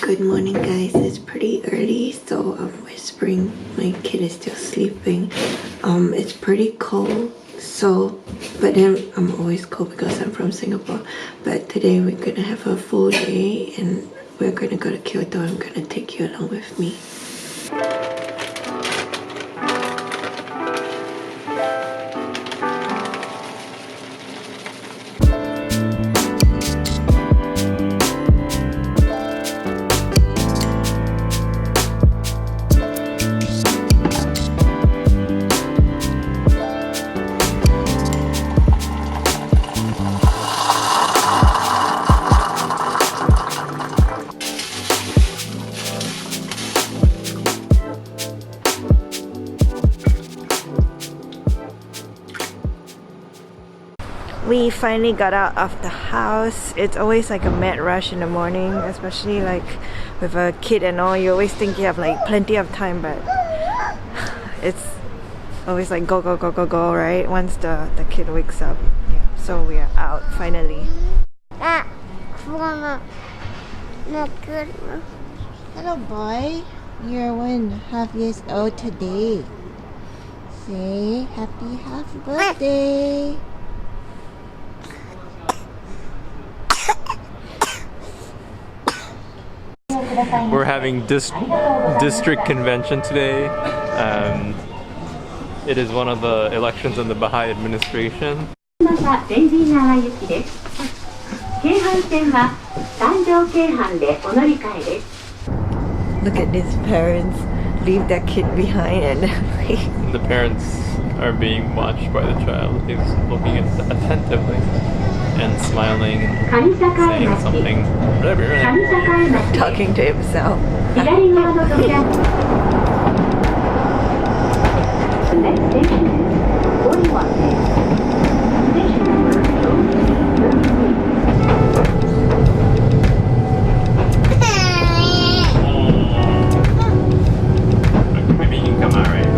Good morning, guys. It's pretty early, so I'm whispering. My kid is still sleeping. It's pretty cold, so but then I'm always cold because I'm from Singapore. But today we're gonna have a full day and we're gonna go to Kyoto. I'm gonna take you along with me. We finally got out of the house. It's always like a mad rush in the morning, especially like with a kid and all. You always think you have like plenty of time, but it's always like go, right? Once the kid wakes up. Yeah, so we are out finally. Hello boy, you're 1.5 years old today. Say happy birthday. We're having district convention today. It is one of the elections in the Baha'i administration. Look at these parents leave their kid behind and The parents are being watched by the child. He's looking at attentively and smiling and saying something. talking to himself. Maybe you can come out, right?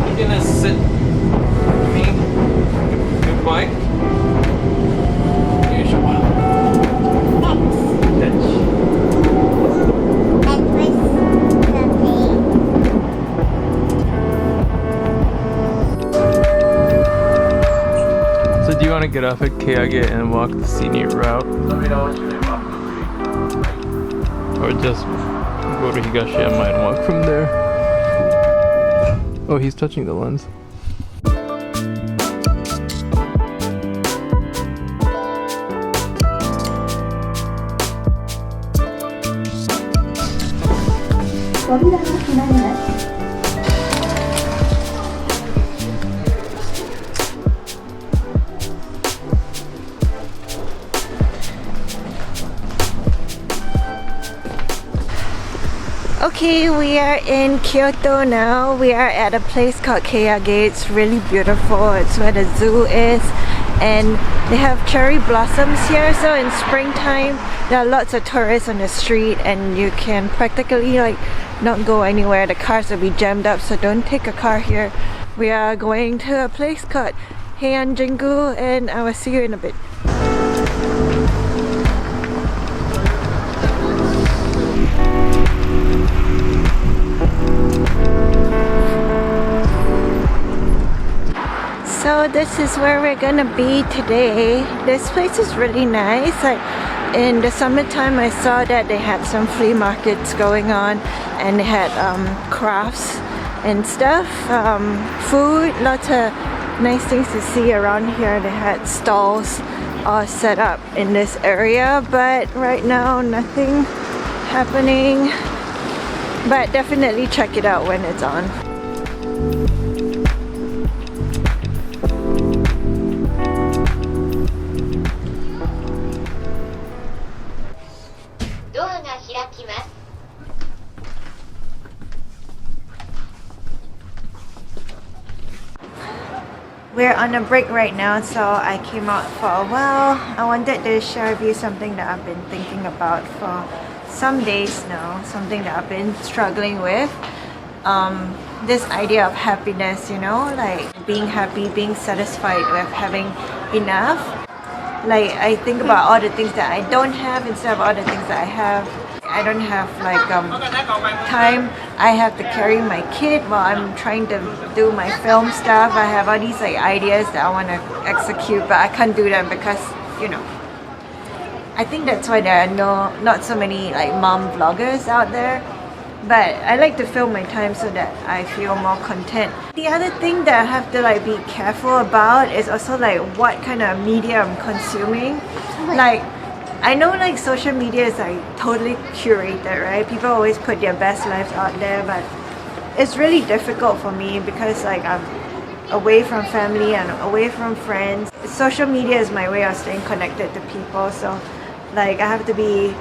You're gonna sit with me? Good boy? Here's your mom. So do you want to get off at Kyoto and walk the scenic route? Let me know what you do. Or just go to Higashiyama and walk from there. Oh, he's touching the lens. Okay, we are in Kyoto now. We are at a place called Kyoto. It's really beautiful. It's where the zoo is, and they have cherry blossoms here. So in springtime, there are lots of tourists on the street, and you can practically like not go anywhere. The cars will be jammed up, so don't take a car here. We are going to a place called Heian-jingu, and I will see you in a bit. So this is where we're gonna be today. This place is really nice. Like in the summertime, I saw that they had some flea markets going on, and they had crafts and stuff, food, lots of nice things to see around here. They had stalls all set up in this area, but right now nothing happening. But definitely check it out when it's on. We're on a break right now, so I came out for a while. I wanted to share with you something that I've been thinking about for some days now, something that I've been struggling with. This idea of happiness, you know, like being happy, being satisfied with having enough. Like I think about all the things that I don't have instead of all the things that I have. I don't have like time. I have to carry my kid while I'm trying to do my film stuff. I have all these like ideas that I want to execute, but I can't do them because, you know, I think that's why there are not so many like mom vloggers out there. But I like to fill my time so that I feel more content. The other thing that I have to like be careful about is also like what kind of media I'm consuming. Like I know like social media is like totally curated, right? People always put their best lives out there, but it's really difficult for me because like I'm away from family and away from friends. Social media is my way of staying connected to people, so like I have to be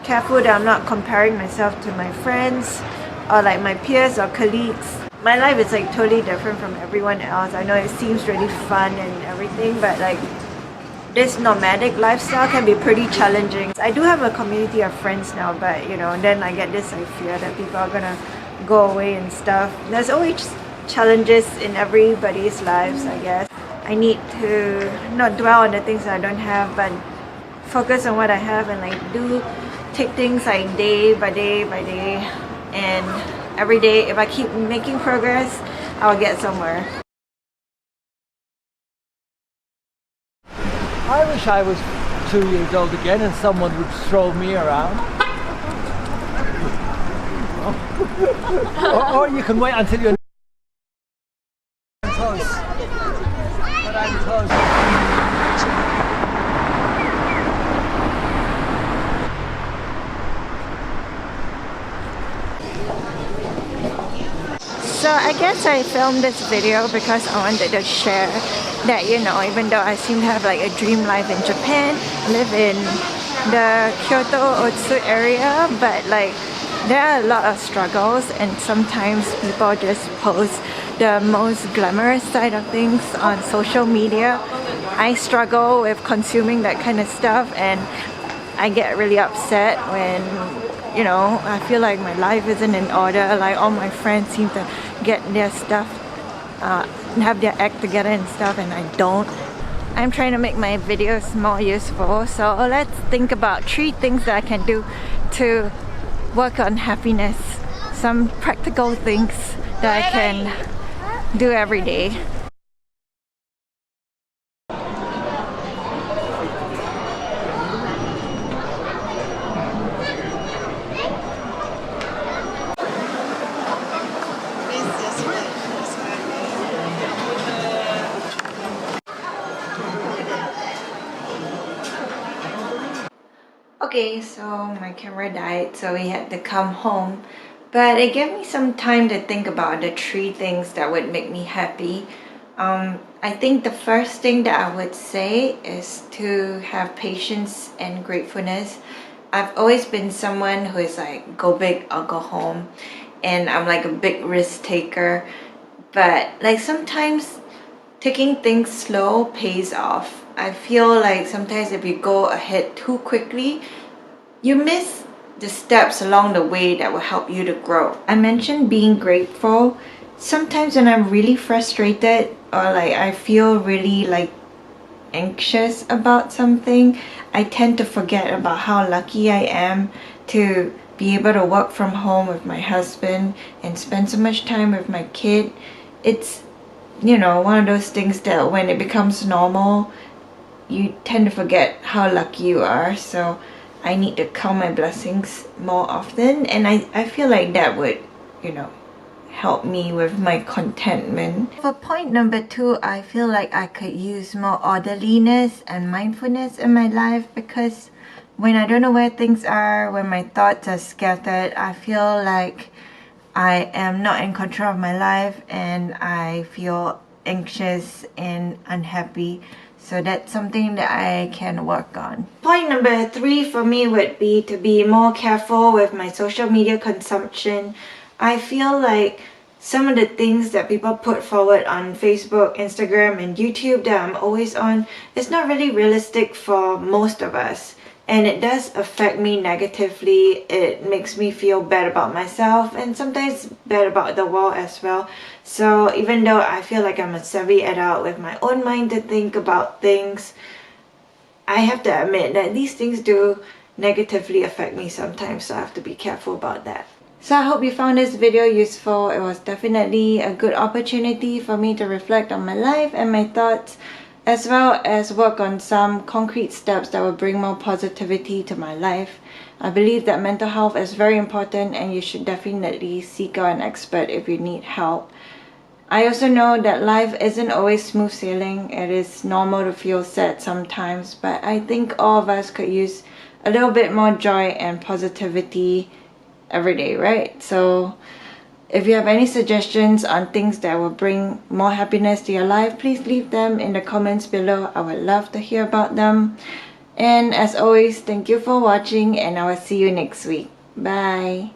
careful that I'm not comparing myself to my friends or like my peers or colleagues. My life is like totally different from everyone else. I know it seems really fun and everything, but like this nomadic lifestyle can be pretty challenging. I do have a community of friends now, but you know, then I get this like fear that people are gonna go away and stuff. There's always challenges in everybody's lives, I guess. I need to not dwell on the things that I don't have, but focus on what I have and like take things like day by day by day, and every day if I keep making progress, I'll get somewhere. I wish I was 2 years old again and someone would stroll me around. or you can wait until you're close. But I'm close. So I guess I filmed this video because I wanted to share that, you know, even though I seem to have like a dream life in Japan, live in the Kyoto Otsu area, but like there are a lot of struggles, and sometimes people just post the most glamorous side of things on social media. I struggle with consuming that kind of stuff, and I get really upset when, you know, I feel like my life isn't in order. Like all my friends seem to get their stuff, have their act together and stuff, and I don't. I'm trying to make my videos more useful, so let's think about 3 things that I can do to work on happiness. Some practical things that I can do every day. Okay, so my camera died, so we had to come home. But it gave me some time to think about the 3 things that would make me happy. I think the first thing that I would say is to have patience and gratefulness. I've always been someone who is like go big or go home, and I'm like a big risk taker. But like sometimes taking things slow pays off. I feel like sometimes if you go ahead too quickly, you miss the steps along the way that will help you to grow. I mentioned being grateful. Sometimes when I'm really frustrated or like I feel really like anxious about something, I tend to forget about how lucky I am to be able to work from home with my husband and spend so much time with my kid. It's, you know, one of those things that when it becomes normal, you tend to forget how lucky you are. So I need to count my blessings more often, and I feel like that would, you know, help me with my contentment. For point number 2, I feel like I could use more orderliness and mindfulness in my life, because when I don't know where things are, when my thoughts are scattered, I feel like I am not in control of my life and I feel anxious and unhappy. So that's something that I can work on. Point number 3 for me would be to be more careful with my social media consumption. I feel like some of the things that people put forward on Facebook, Instagram, and YouTube that I'm always on is not really realistic for most of us. And it does affect me negatively. It makes me feel bad about myself and sometimes bad about the world as well. So even though I feel like I'm a savvy adult with my own mind to think about things, I have to admit that these things do negatively affect me sometimes, so I have to be careful about that. So I hope you found this video useful. It was definitely a good opportunity for me to reflect on my life and my thoughts, as well as work on some concrete steps that will bring more positivity to my life. I believe that mental health is very important and you should definitely seek out an expert if you need help. I also know that life isn't always smooth sailing. It is normal to feel sad sometimes, but I think all of us could use a little bit more joy and positivity every day, right? So if you have any suggestions on things that will bring more happiness to your life, please leave them in the comments below. I would love to hear about them. And as always, thank you for watching and I will see you next week. Bye.